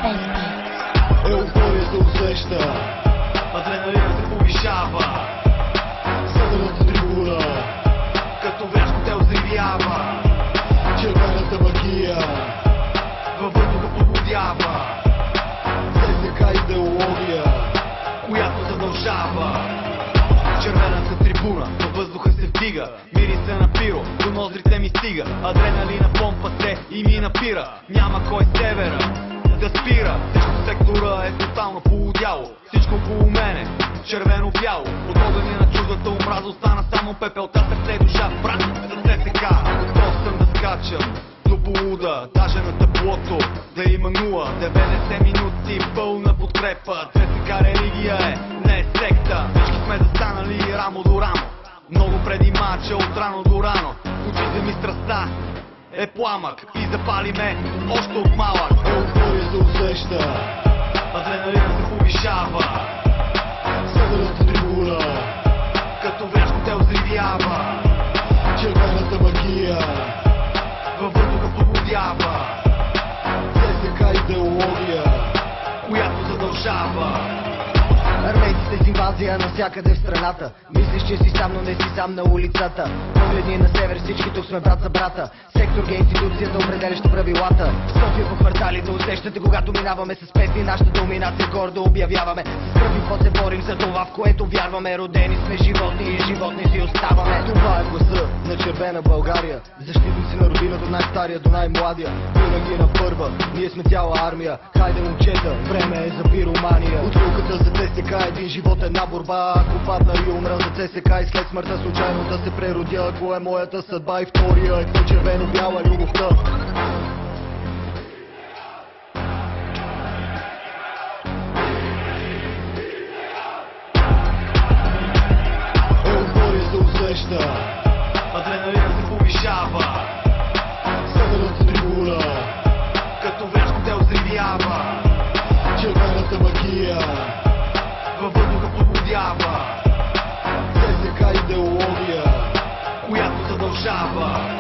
Еуфория се усеща, адреналинът се повишава, съдърната трибуна, като вряшко те озривява, червената магия, във въздуха подбудява, ССК идеология, която задължава. Червената трибуна, във въздуха се вдига, мириса на пиро, до ноздрите ми стига, адреналина помпа се и ми напира, няма кой севера да спира. Всичко в сектора е тотално полудяло, всичко около мене червено-бяло. От огъня на чуждата омраза остана само пепелта, сърце и душа, брат, за ССК. Готов съм да скачам до полуда, даже на таблото да има 0-90 минути пълна подкрепа. ССК религия е, не е секта, всички сме застанали рамо до рамо, много преди мача от рано до рано. В очите ми страстта е пламък и запали ме още от малък. еуфория се усеща, Адреналинът се повишава, съдърната трибуна, като вряшко те озривява, червената магия, във въздуха подбудява, ССК идеология, която задължава. Армейците с инвазия навсякъде в страната. Мислиш, че си сам, но не си сам на улицата. Погледни на север, всички тук сме брат за брата. Сектор ге институцията, определяща правилата. София по кварталите усещате, когато минаваме с песни. Нашата доминация гордо обявяваме. С кръв и пот се борим за това, в което вярваме. Родени сме животни и животни си оставаме. това е гласа на червена България, защитници на родината от най-стария до най-младия. Винаги на първа, ние сме цяла армия. Хайде момчета, време е за пиромания. Отлуката за ССК, един живот, една борба. Ако падна и умра за ССК и след смъртта случайно да се преродя, ако е моята съдба и втория е към червено-бяла любовта. Еуфория се усеща, Адреналинът се повишава, съдърната трибуна, като вряшко те озривява, червената магия, във въздуха подбудява, ССК идеология, която задължава.